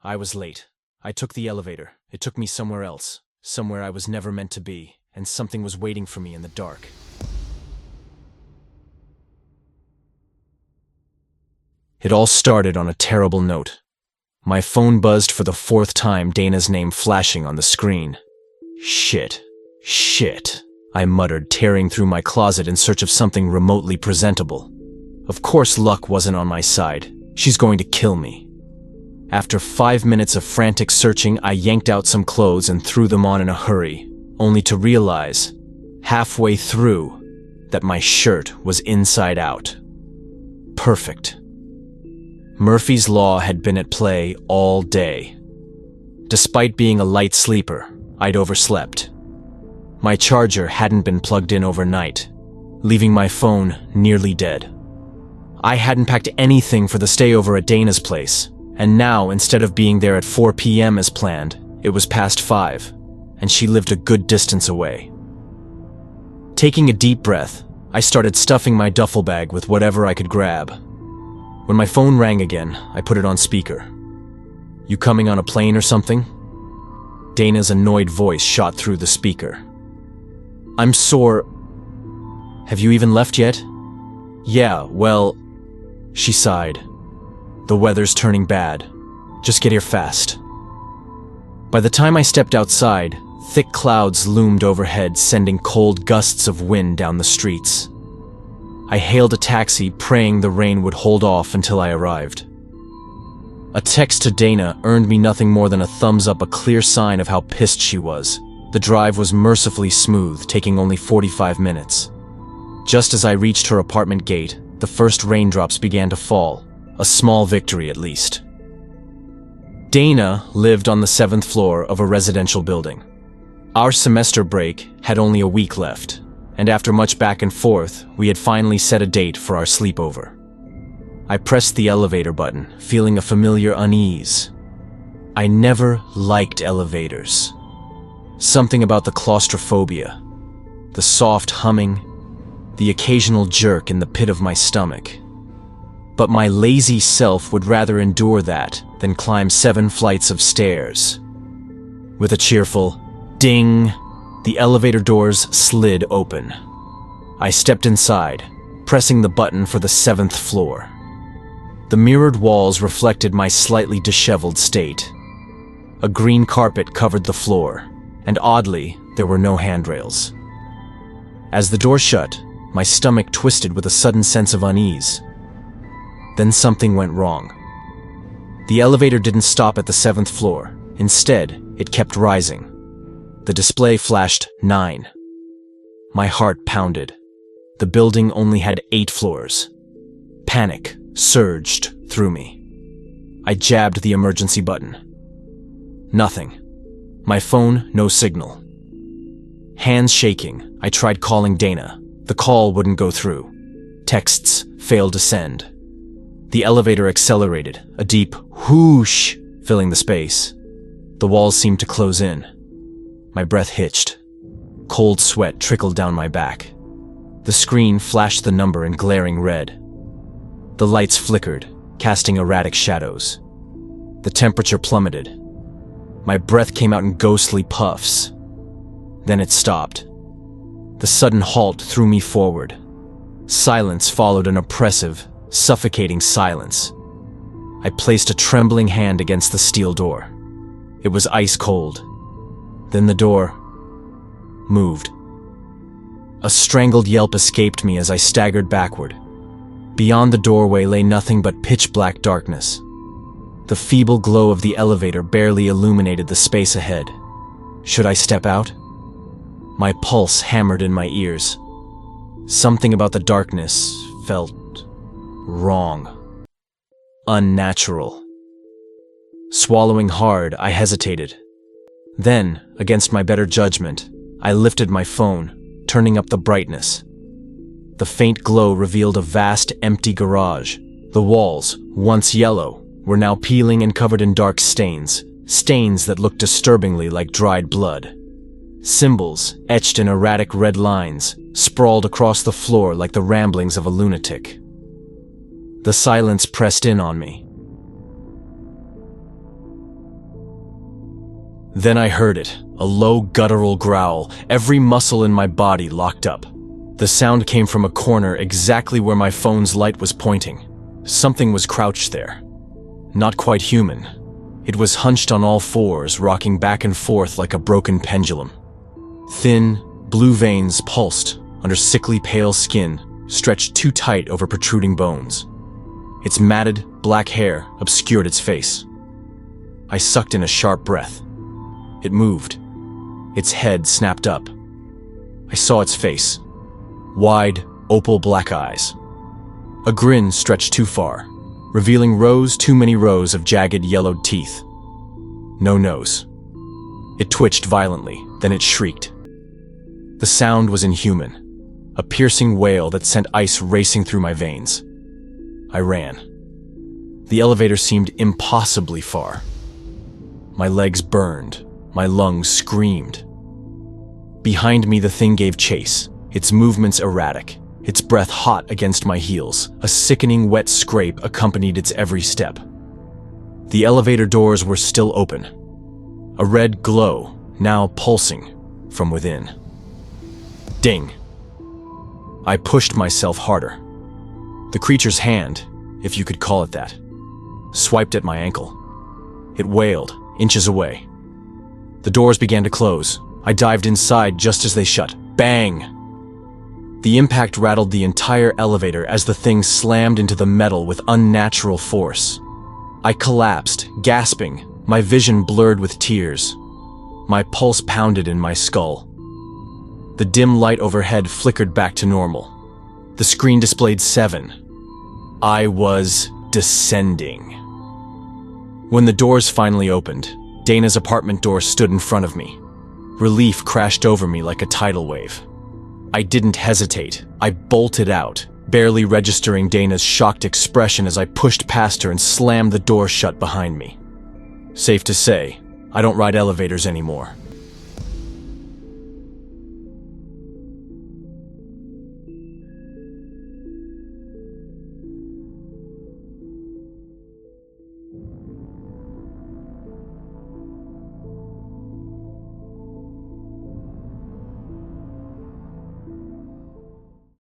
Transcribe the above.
I was late. I took the elevator. It took me somewhere else, somewhere I was never meant to be, and something was waiting for me in the dark. It all started on a terrible note. My phone buzzed for the fourth time, Dana's name flashing on the screen. Shit. I muttered, tearing through my closet in search of something remotely presentable. Of course luck wasn't on my side. She's going to kill me. After 5 minutes of frantic searching, I yanked out some clothes and threw them on in a hurry, only to realize, halfway through, that my shirt was inside out. Perfect. Murphy's Law had been at play all day. Despite being a light sleeper, I'd overslept. My charger hadn't been plugged in overnight, leaving my phone nearly dead. I hadn't packed anything for the stayover at Dana's place, and now, instead of being there at 4 p.m. as planned, it was past 5, and she lived a good distance away. Taking a deep breath, I started stuffing my duffel bag with whatever I could grab. When my phone rang again, I put it on speaker. "You coming on a plane or something?" Dana's annoyed voice shot through the speaker. "I'm sore. Have you even left yet?" "Yeah, well," she sighed. "The weather's turning bad. Just get here fast." By the time I stepped outside, thick clouds loomed overhead, sending cold gusts of wind down the streets. I hailed a taxi, praying the rain would hold off until I arrived. A text to Dana earned me nothing more than a thumbs up, a clear sign of how pissed she was. The drive was mercifully smooth, taking only 45 minutes. Just as I reached her apartment gate, the first raindrops began to fall, a small victory at least. Dana lived on the 7th floor of a residential building. Our semester break had only a week left, and after much back and forth, we had finally set a date for our sleepover. I pressed the elevator button, feeling a familiar unease. I never liked elevators. Something about the claustrophobia, the soft humming, the occasional jerk in the pit of my stomach. But my lazy self would rather endure that than climb 7 flights of stairs. With a cheerful ding, the elevator doors slid open. I stepped inside, pressing the button for the 7th floor. The mirrored walls reflected my slightly disheveled state. A green carpet covered the floor, and oddly, there were no handrails. As the door shut, my stomach twisted with a sudden sense of unease. Then something went wrong. The elevator didn't stop at the 7th floor. Instead, it kept rising. The display flashed 9. My heart pounded. The building only had 8 floors. Panic surged through me. I jabbed the emergency button. Nothing. My phone, no signal. Hands shaking, I tried calling Dana. The call wouldn't go through. Texts failed to send. The elevator accelerated, a deep whoosh filling the space. The walls seemed to close in. My breath hitched. Cold sweat trickled down my back. The screen flashed the number in glaring red. The lights flickered, casting erratic shadows. The temperature plummeted. My breath came out in ghostly puffs. Then it stopped. The sudden halt threw me forward. Silence followed, an oppressive, suffocating silence. I placed a trembling hand against the steel door. It was ice cold. Then the door moved. A strangled yelp escaped me as I staggered backward. Beyond the doorway lay nothing but pitch-black darkness. The feeble glow of the elevator barely illuminated the space ahead. Should I step out? My pulse hammered in my ears. Something about the darkness felt wrong. Unnatural. Swallowing hard, I hesitated. Then, against my better judgment, I lifted my phone, turning up the brightness. The faint glow revealed a vast, empty garage. The walls, once yellow, were now peeling and covered in dark stains, stains that looked disturbingly like dried blood. Symbols, etched in erratic red lines, sprawled across the floor like the ramblings of a lunatic. The silence pressed in on me. Then I heard it, a low guttural growl, every muscle in my body locked up. The sound came from a corner exactly where my phone's light was pointing. Something was crouched there. Not quite human. It was hunched on all fours, rocking back and forth like a broken pendulum. Thin, blue veins pulsed under sickly pale skin, stretched too tight over protruding bones. Its matted, black hair obscured its face. I sucked in a sharp breath. It moved. Its head snapped up. I saw its face. Wide, opal black eyes. A grin stretched too far, revealing too many rows of jagged yellowed teeth. No nose. It twitched violently, then it shrieked. The sound was inhuman, a piercing wail that sent ice racing through my veins. I ran. The elevator seemed impossibly far. My legs burned, my lungs screamed. Behind me, the thing gave chase, its movements erratic, its breath hot against my heels. A sickening wet scrape accompanied its every step. The elevator doors were still open, a red glow now pulsing from within. Ding! I pushed myself harder. The creature's hand, if you could call it that, swiped at my ankle. It wailed, inches away. The doors began to close. I dived inside just as they shut. Bang! The impact rattled the entire elevator as the thing slammed into the metal with unnatural force. I collapsed, gasping, my vision blurred with tears. My pulse pounded in my skull. The dim light overhead flickered back to normal. The screen displayed 7. I was descending. When the doors finally opened, Dana's apartment door stood in front of me. Relief crashed over me like a tidal wave. I didn't hesitate. I bolted out, barely registering Dana's shocked expression as I pushed past her and slammed the door shut behind me. Safe to say, I don't ride elevators anymore.